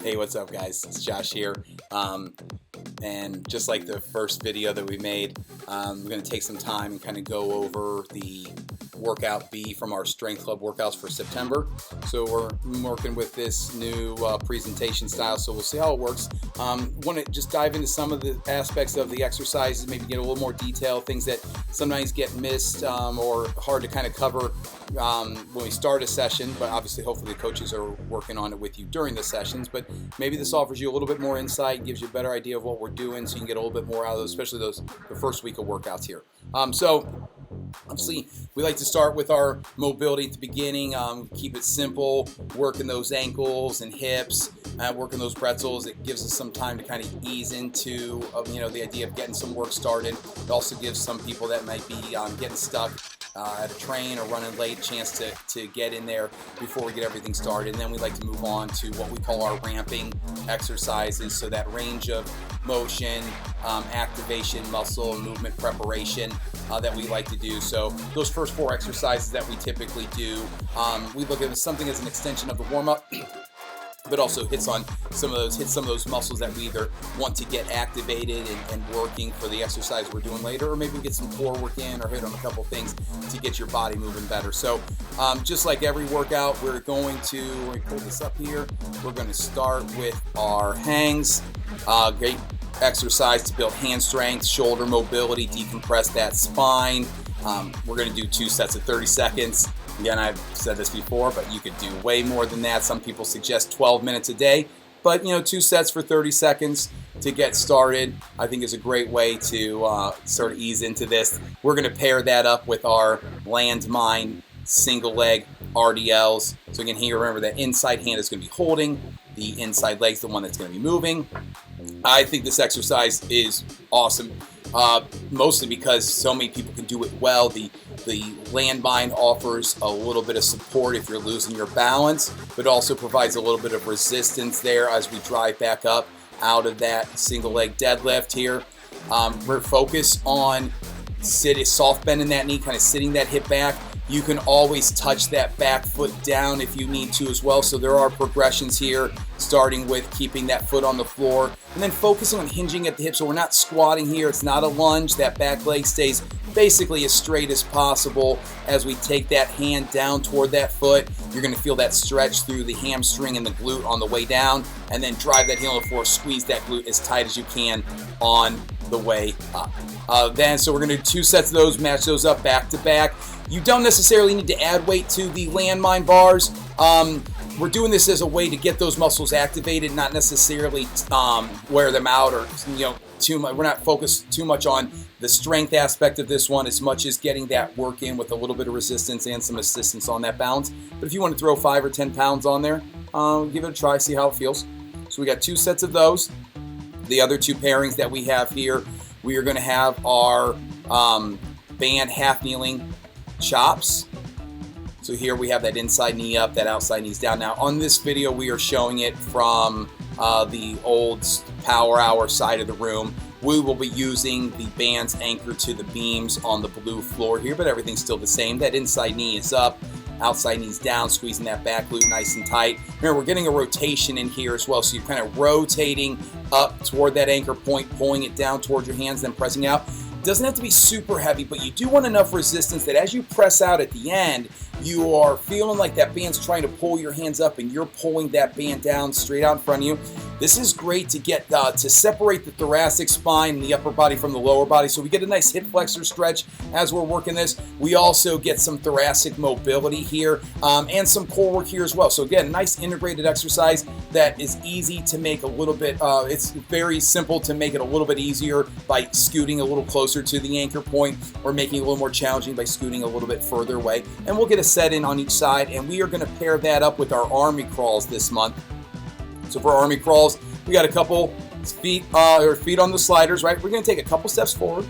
Hey, what's up, guys? It's Josh here. And just like the first video that we made, we're going to take some time and kind of go over the workout B from our Strength Club workouts for September. So we're working with this new presentation style, so we'll see how it works. Want to just dive into some of the aspects of the exercises, maybe get a little more detail, things that sometimes get missed or hard to kind of cover when we start a session, but obviously hopefully the coaches are working on it with you during the sessions. But maybe this offers you a little bit more insight, gives you a better idea of what we're doing, so you can get a little bit more out of those, especially the first week of workouts here. So obviously, we like to start with our mobility at the beginning, keep it simple, working those ankles and hips, working those pretzels. It gives us some time to kind of ease into the idea of getting some work started. It also gives some people that might be getting stuck at a train or running late chance to get in there before we get everything started. And then we like to move on to what we call our ramping exercises, so that range of motion, activation, muscle, and movement preparation that we like to do. So those first 4 exercises that we typically do, we look at something as an extension of the warm-up, but also hits some of those muscles that we either want to get activated and working for the exercise we're doing later, or maybe we get some core work in or hit on a couple things to get your body moving better. So just like every workout, we're going to pull this up here. We're going to start with our hangs. Great exercise to build hand strength, shoulder mobility, decompress that spine. We're going to do 2 sets of 30 seconds. Again, I've said this before, but you could do way more than that. Some people suggest 12 minutes a day, but 2 sets for 30 seconds to get started, I think is a great way to sort of ease into this. We're going to pair that up with our landmine single leg RDLs. So again, here, remember that inside hand is going to be holding, the inside leg's the one that's going to be moving. I think this exercise is awesome, mostly because so many people can do it well. The landmine offers a little bit of support if you're losing your balance, but also provides a little bit of resistance there as we drive back up out of that single leg deadlift here. We're focused on soft bend in that knee, kind of sitting that hip back. You can always touch that back foot down if you need to as well. So there are progressions here, starting with keeping that foot on the floor and then focusing on hinging at the hip. So we're not squatting here. It's not a lunge. That back leg stays basically as straight as possible. As we take that hand down toward that foot, you're going to feel that stretch through the hamstring and the glute on the way down, and then drive that heel on the floor, squeeze that glute as tight as you can on the way up. So we're going to do 2 sets of those, match those up back to back. You don't necessarily need to add weight to the landmine bars. We're doing this as a way to get those muscles activated, not necessarily wear them out or too much. We're not focused too much on the strength aspect of this one as much as getting that work in with a little bit of resistance and some assistance on that balance. But if you want to throw 5 or 10 pounds on there, give it a try, see how it feels. So we got 2 sets of those. The other 2 pairings that we have here, we are going to have our band half kneeling chops. So here we have that inside knee up, that outside knee's down. Now on this video, we are showing it from the old Power Hour side of the room. We will be using the bands anchored to the beams on the blue floor here, but everything's still the same. That inside knee is up, outside knee's down, squeezing that back glute nice and tight. Remember, we're getting a rotation in here as well, so you're kind of rotating up toward that anchor point, pulling it down towards your hands, then pressing out. Doesn't have to be super heavy, but you do want enough resistance that as you press out at the end, you are feeling like that band's trying to pull your hands up and you're pulling that band down straight out in front of you. This is great to get to separate the thoracic spine and the upper body from the lower body. So we get a nice hip flexor stretch as we're working this. We also get some thoracic mobility here and some core work here as well. So again, nice integrated exercise that is easy to make a little bit, it's very simple to make it a little bit easier by scooting a little closer to the anchor point, or making it a little more challenging by scooting a little bit further away. And we'll get a set in on each side, and we are going to pair that up with our army crawls this month. So for army crawls, we got a couple feet on the sliders, right? We're going to take a couple steps forward,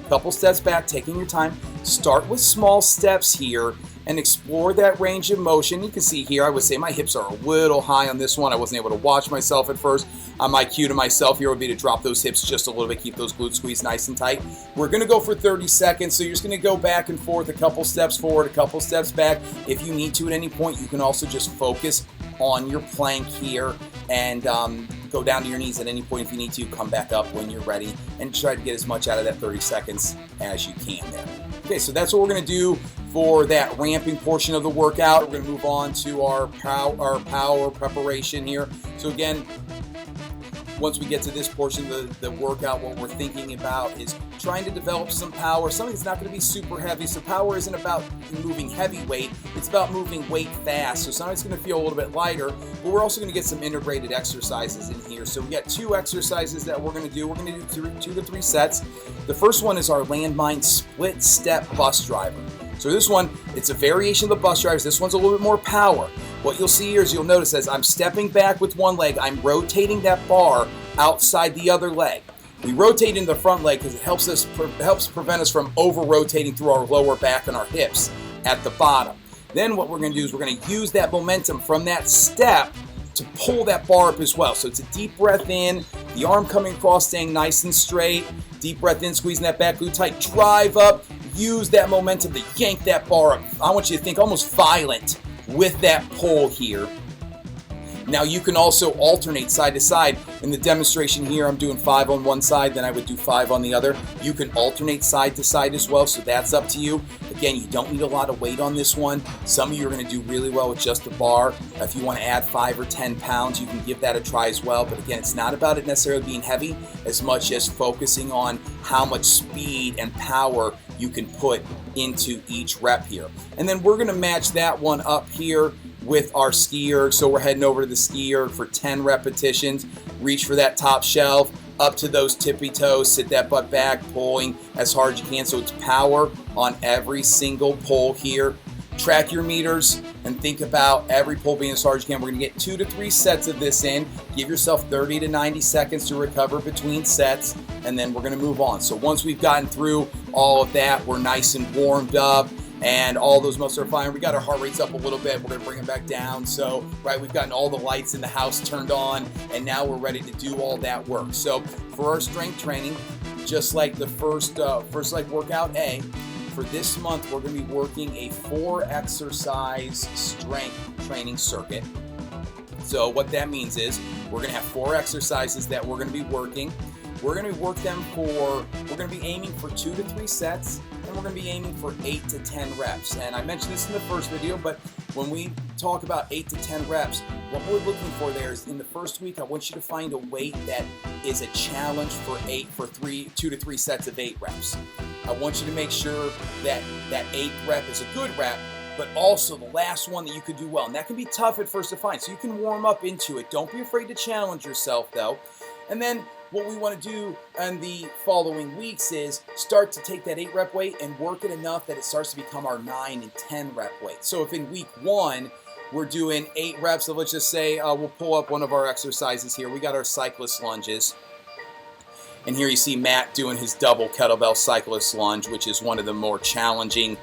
a couple steps back, taking your time. Start with small steps here and explore that range of motion. You can see here, I would say my hips are a little high on this one. I wasn't able to watch myself at first. My cue to myself here would be to drop those hips just a little bit, keep those glutes squeezed nice and tight. We're going to go for 30 seconds, so you're just going to go back and forth, a couple steps forward, a couple steps back. If you need to at any point, you can also just focus on your plank here, and go down to your knees at any point if you need to. Come back up when you're ready, and try to get as much out of that 30 seconds as you can there. Okay, so that's what we're going to do for that ramping portion of the workout. We're going to move on to our power preparation here. So again, once we get to this portion of the workout, what we're thinking about is trying to develop some power, something that's not going to be super heavy. So power isn't about moving heavy weight, it's about moving weight fast. So sometimes it's going to feel a little bit lighter, but we're also going to get some integrated exercises in here. So we got 2 exercises that we're going to do. We're going to do 2 to 3 sets. The first one is our landmine split step bus driver. So this one, it's a variation of the bus drivers. This one's a little bit more power. What you'll see here is you'll notice as I'm stepping back with one leg, I'm rotating that bar outside the other leg. We rotate in the front leg because it helps prevent us from over-rotating through our lower back and our hips at the bottom. Then what we're going to do is we're going to use that momentum from that step to pull that bar up as well. So it's a deep breath in, the arm coming across, staying nice and straight. Deep breath in, squeezing that back glute tight, drive up, use that momentum to yank that bar up. I want you to think almost violent with that pull here. Now you can also alternate side to side. In the demonstration here, I'm doing 5 on one side, then I would do 5 on the other. You can alternate side to side as well, so that's up to you. Again, you don't need a lot of weight on this one. Some of you are going to do really well with just a bar. If you want to add 5 or 10 pounds, you can give that a try as well. But again, it's not about it necessarily being heavy as much as focusing on how much speed and power you can put into each rep here. And then we're going to match that one up here with our ski erg. So we're heading over to the ski erg for 10 repetitions. Reach for that top shelf, up to those tippy toes, sit that butt back, pulling as hard as you can. So it's power on every single pull here. Track your meters and think about every pull being as hard as you can. We're going to get 2 to 3 sets of this in. Give yourself 30 to 90 seconds to recover between sets, and then we're going to move on. So once we've gotten through all of that, we're nice and warmed up, and all those muscles are fine. We got our heart rates up a little bit. We're going to bring them back down. So, right, we've gotten all the lights in the house turned on, and now we're ready to do all that work. So for our strength training, just like the first workout A, for this month, we're going to be working a 4-exercise strength training circuit. So what that means is we're going to have 4 exercises that we're going to be working. We're going to work them we're going to be aiming for 2 to 3 sets, and we're going to be aiming for 8 to 10 reps. And I mentioned this in the first video, but when we talk about 8 to 10 reps, what we're looking for there is in the first week, I want you to find a weight that is a challenge for 2 to 3 sets of 8 reps. I want you to make sure that that 8th rep is a good rep, but also the last one that you could do well. And that can be tough at first to find, so you can warm up into it. Don't be afraid to challenge yourself though. And then what we want to do in the following weeks is start to take that 8 rep weight and work it enough that it starts to become our 9 and 10 rep weight. So if in week 1 we're doing 8 reps, so let's just say we'll pull up one of our exercises here. We got our cyclist lunges. And here you see Matt doing his double kettlebell cyclist lunge, which is one of the more challenging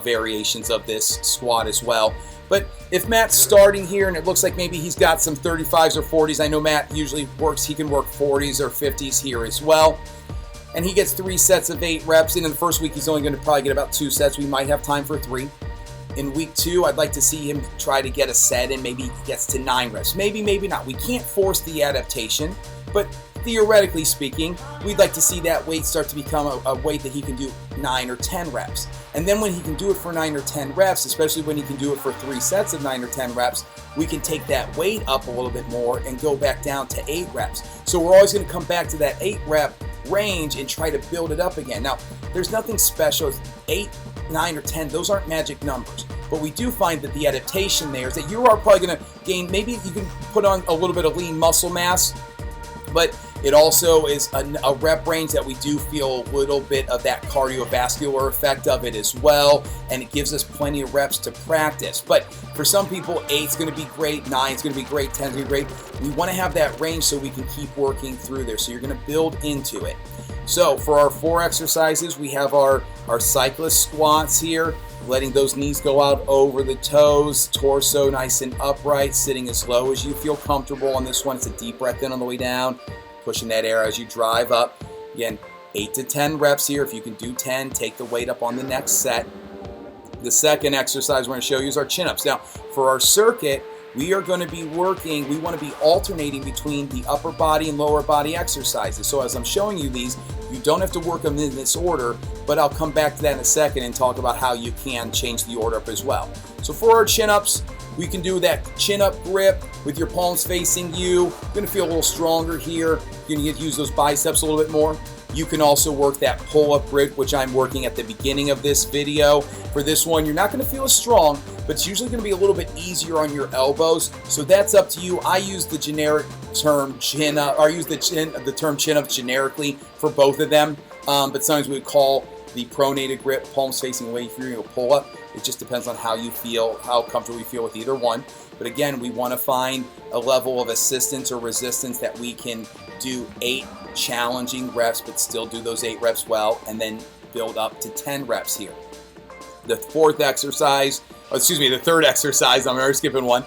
variations of this squat as well. But if Matt's starting here and it looks like maybe he's got some 35s or 40s, I know Matt usually he can work 40s or 50s here as well. And he gets 3 sets of 8 reps. And in the first week, he's only going to probably get about 2 sets. We might have time for 3. In week 2, I'd like to see him try to get a set and maybe he gets to 9 reps. Maybe, maybe not. We can't force the adaptation, but theoretically speaking, we'd like to see that weight start to become a weight that he can do 9 or 10 reps. And then when he can do it for 9 or 10 reps, especially when he can do it for 3 sets of 9 or 10 reps, we can take that weight up a little bit more and go back down to 8 reps. So we're always going to come back to that 8 rep range and try to build it up again. Now, there's nothing special. 8, 9, or 10, those aren't magic numbers. But we do find that the adaptation there is that you are probably going to gain, maybe you can put on a little bit of lean muscle mass, but it also is a rep range that we do feel a little bit of that cardiovascular effect of it as well, and it gives us plenty of reps to practice. But for some people, 8's going to be great, 9's going to be great, 10's going to be great. We want to have that range so we can keep working through there. So you're going to build into it. So for our 4 exercises, we have our cyclist squats here, letting those knees go out over the toes, torso nice and upright, sitting as low as you feel comfortable on this one. It's a deep breath in on the way down, pushing that air as you drive up. Again, 8 to 10 reps here. If you can do 10, take the weight up on the next set. The second exercise we're going to show you is our chin-ups. Now, for our circuit, we are going to be working, we want to be alternating between the upper body and lower body exercises. So as I'm showing you these, you don't have to work them in this order, but I'll come back to that in a second and talk about how you can change the order up as well. So for our chin-ups, we can do that chin-up grip with your palms facing you. You're going to feel a little stronger here. You're going to use those biceps a little bit more. You can also work that pull-up grip, which I'm working at the beginning of this video. For this one, you're not going to feel as strong, but it's usually going to be a little bit easier on your elbows. So that's up to you. I use the generic term chin-up, or I use the term chin-up generically for both of them. But sometimes we would call the pronated grip palms facing away if you're going to pull up. It just depends on how you feel, how comfortable you feel with either one. But again, we want to find a level of assistance or resistance that we can do 8 challenging reps, but still do those 8 reps well, and then build up to 10 reps here. The third exercise, I'm already skipping one.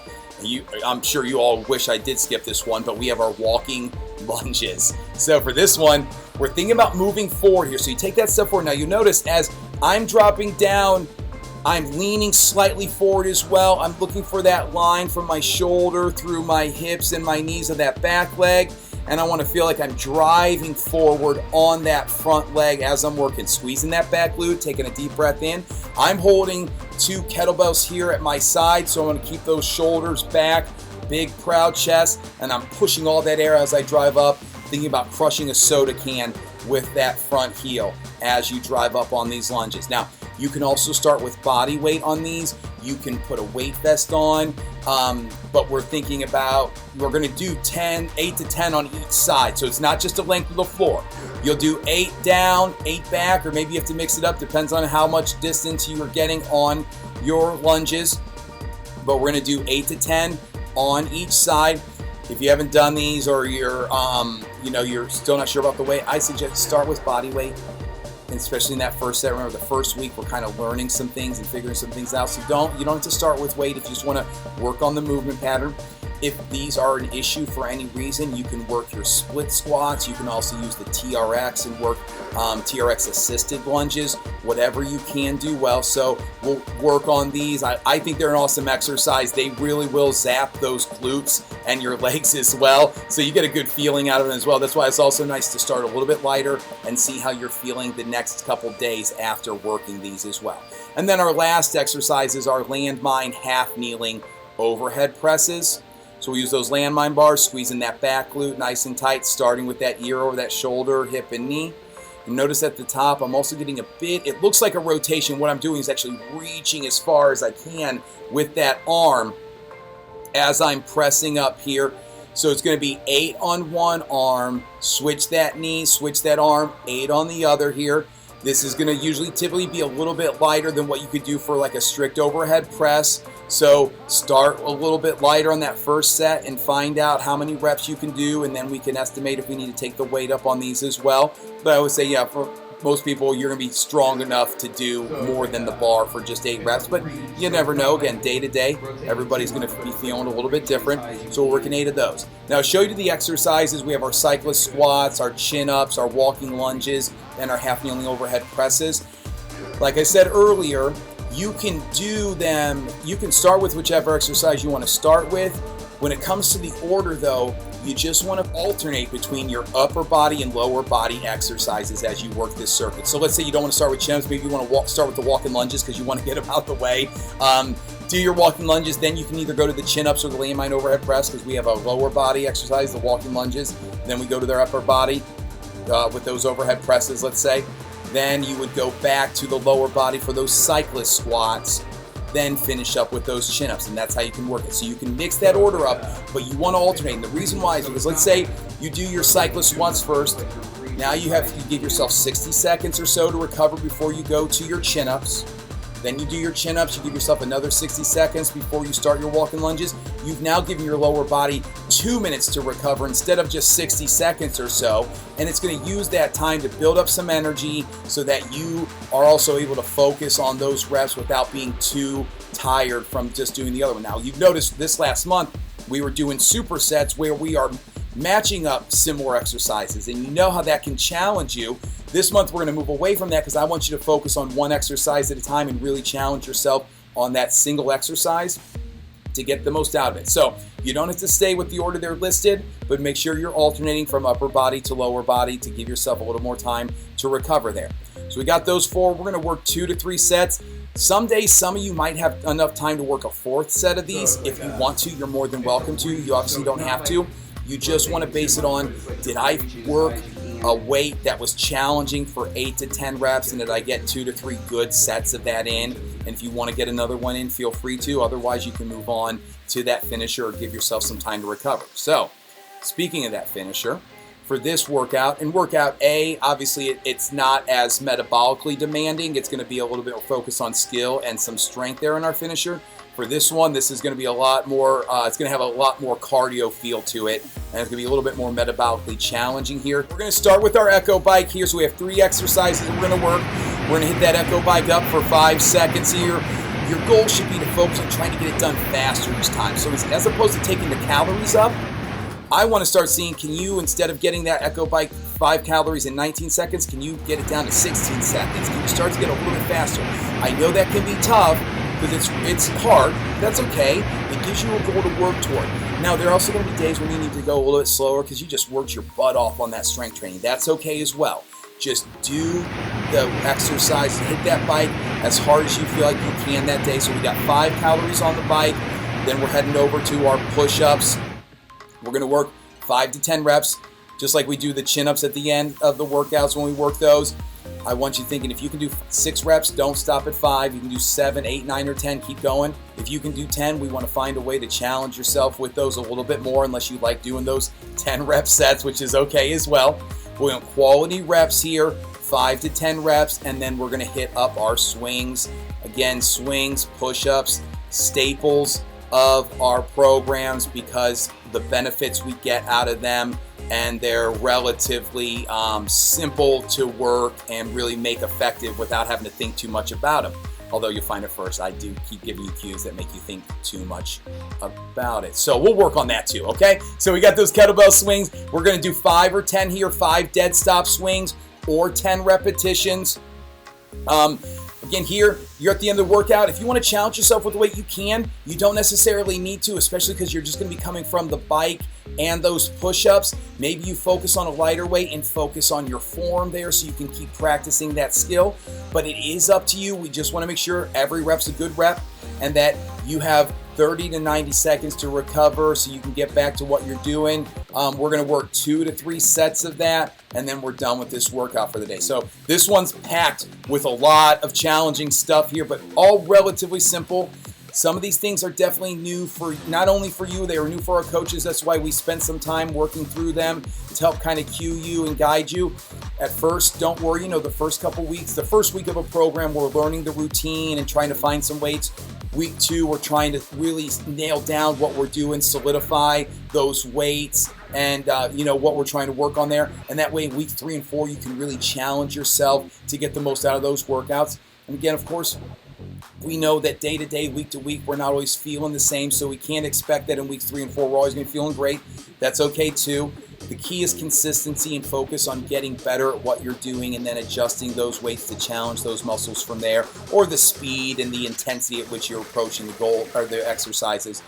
I'm sure you all wish I did skip this one, but we have our walking lunges. So for this one, we're thinking about moving forward here. So you take that step forward. Now you notice as I'm dropping down, I'm leaning slightly forward as well. I'm looking for that line from my shoulder through my hips and my knees of that back leg. And I want to feel like I'm driving forward on that front leg as I'm working, squeezing that back glute, taking a deep breath in. I'm holding 2 kettlebells here at my side, so I want to keep those shoulders back, big proud chest, and I'm pushing all that air as I drive up, thinking about crushing a soda can with that front heel as you drive up on these lunges. Now, you can also start with body weight on these. You can put a weight vest on, but we're thinking about, we're going to do 8 to 10 on each side. So it's not just the length of the floor. You'll do 8 down, 8 back, or maybe you have to mix it up. Depends on how much distance you are getting on your lunges. But we're going to do 8 to 10 on each side. If you haven't done these, or you're still not sure about the weight, I suggest start with body weight. And especially in that first set, remember the first week we're kind of learning some things and figuring some things out. So you don't have to start with weight if you just want to work on the movement pattern. If these are an issue for any reason, you can work your split squats. You can also use the TRX and work TRX assisted lunges, whatever you can do well. So we'll work on these. I think they're an awesome exercise. They really will zap those glutes and your legs as well. So you get a good feeling out of them as well. That's why it's also nice to start a little bit lighter and see how you're feeling the next couple days after working these as well. And then our last exercise is our landmine half kneeling overhead presses. So we use those landmine bars, squeezing that back glute nice and tight, starting with that ear over that shoulder, hip, and knee. And notice at the top, I'm also getting a bit, it looks like a rotation. What I'm doing is actually reaching as far as I can with that arm as I'm pressing up here. So it's going to be 8 on one arm, switch that knee, switch that arm, 8 on the other here. This is going to typically be a little bit lighter than what you could do for like a strict overhead press. So start a little bit lighter on that first set and find out how many reps you can do, and then we can estimate if we need to take the weight up on these as well. But I would say, yeah, for most people, you're going to be strong enough to do more than the bar for just 8 reps. But you never know. Again, day to day, everybody's going to be feeling a little bit different. So we're working 8 of those. Now, I'll show you the exercises. We have our cyclist squats, our chin-ups, our walking lunges, and our half-kneeling overhead presses. Like I said earlier, you can do them, you can start with whichever exercise you want to start with. When it comes to the order though, you just want to alternate between your upper body and lower body exercises as you work this circuit. So let's say you don't want to start with chin-ups, maybe you want to start with the walking lunges because you want to get them out the way. Do your walking lunges, then you can either go to the chin-ups or the landmine overhead press because we have a lower body exercise, the walking lunges. Then we go to their upper body with those overhead presses, let's say. Then you would go back to the lower body for those cyclist squats, then finish up with those chin-ups, and that's how you can work it. So you can mix that order up, but you want to alternate. And the reason why is because let's say you do your cyclist squats first. Now you give yourself 60 seconds or so to recover before you go to your chin-ups. Then you do your chin-ups, you give yourself another 60 seconds before you start your walking lunges. You've now given your lower body 2 minutes to recover instead of just 60 seconds or so. And it's going to use that time to build up some energy so that you are also able to focus on those reps without being too tired from just doing the other one. Now, you've noticed this last month, we were doing supersets where we are matching up similar exercises, and you know how that can challenge you. This month we're going to move away from that because I want you to focus on one exercise at a time and really challenge yourself on that single exercise. to get the most out of it. So you don't have to stay with the order they're listed, but make sure you're alternating from upper body to lower body to give yourself a little more time to recover there. So we got those 4. We're going to work 2 to 3 sets. Some days, some of you might have enough time to work a 4th set of these. If you want to, you're more than welcome to. You obviously don't have to. You just want to base it on, did I work a weight that was challenging for 8 to 10 reps, and did I get 2 to 3 good sets of that in? And if you want to get another one in, feel free to. Otherwise, you can move on to that finisher or give yourself some time to recover. So, speaking of that finisher, for this workout, and workout A, obviously it's not as metabolically demanding. It's going to be a little bit focused on skill and some strength there in our finisher. For this one, this is going to be a lot more, it's going to have a lot more cardio feel to it, and it's going to be a little bit more metabolically challenging here. We're going to start with our Echo Bike here. So we have 3 exercises we're going to work. We're going to hit that Echo Bike up for 5 seconds here. Your goal should be to focus on trying to get it done faster each time. So as opposed to taking the calories up, I want to start seeing, can you, instead of getting that Echo Bike 5 calories in 19 seconds, can you get it down to 16 seconds? Can you start to get a little bit faster? I know that can be tough because it's hard. That's okay. It gives you a goal to work toward. Now, there are also going to be days when you need to go a little bit slower because you just worked your butt off on that strength training. That's okay as well. Just do the exercise, hit that bike as hard as you feel like you can that day. So we got 5 calories on the bike. Then we're heading over to our push-ups. We're going to work 5 to 10 reps, just like we do the chin-ups at the end of the workouts when we work those. I want you thinking, if you can do 6 reps, don't stop at 5. You can do 7, 8, 9, or 10. Keep going. If you can do 10, we want to find a way to challenge yourself with those a little bit more, unless you like doing those 10 rep sets, which is okay as well. We're going quality reps here, 5 to 10 reps, and then we're going to hit up our swings. Again, swings, push-ups, staples of our programs because the benefits we get out of them, and they're relatively simple to work and really make effective without having to think too much about them. Although you'll find at first I do keep giving you cues that make you think too much about it. So we'll work on that too, okay? So we got those kettlebell swings. We're going to do 5 or 10 here, 5 dead stop swings or 10 repetitions. Again, here, you're at the end of the workout. If you want to challenge yourself with the weight, you can. You don't necessarily need to, especially because you're just going to be coming from the bike and those push-ups. Maybe you focus on a lighter weight and focus on your form there so you can keep practicing that skill. But it is up to you. We just want to make sure every rep's a good rep and that you have 30 to 90 seconds to recover so you can get back to what you're doing. We're going to work 2 to 3 sets of that, and then we're done with this workout for the day. So this one's packed with a lot of challenging stuff here, but all relatively simple. Some of these things are definitely new for not only for you, they are new for our coaches. That's why we spent some time working through them to help kind of cue you and guide you. At first, don't worry, the first couple weeks, the first week of a program, we're learning the routine and trying to find some weights. Week 2, we're trying to really nail down what we're doing, solidify those weights and what we're trying to work on there. And that way, week 3 and 4, you can really challenge yourself to get the most out of those workouts. And again, of course, we know that day to day, week to week, we're not always feeling the same, so we can't expect that in weeks 3 and 4 we're always going to be feeling great. That's okay too. The key is consistency and focus on getting better at what you're doing and then adjusting those weights to challenge those muscles from there, or the speed and the intensity at which you're approaching the goal or the exercises.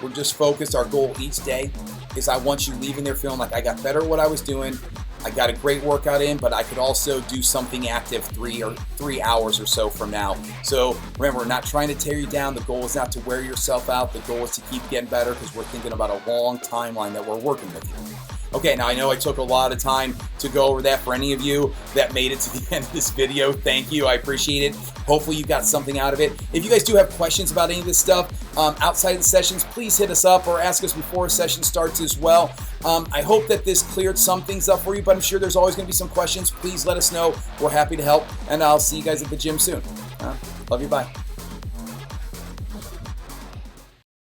We're just focused. Our goal each day is I want you leaving there feeling like I got better at what I was doing. I got a great workout in, but I could also do something active 3 hours or so from now. So remember, we're not trying to tear you down. The goal is not to wear yourself out. The goal is to keep getting better because we're thinking about a long timeline that we're working with you. Okay, now I know I took a lot of time to go over that. For any of you that made it to the end of this video, thank you. I appreciate it. Hopefully you got something out of it. If you guys do have questions about any of this stuff outside of the sessions, please hit us up or ask us before a session starts as well. I hope that this cleared some things up for you, but I'm sure there's always going to be some questions. Please let us know. We're happy to help, and I'll see you guys at the gym soon. Love you. Bye.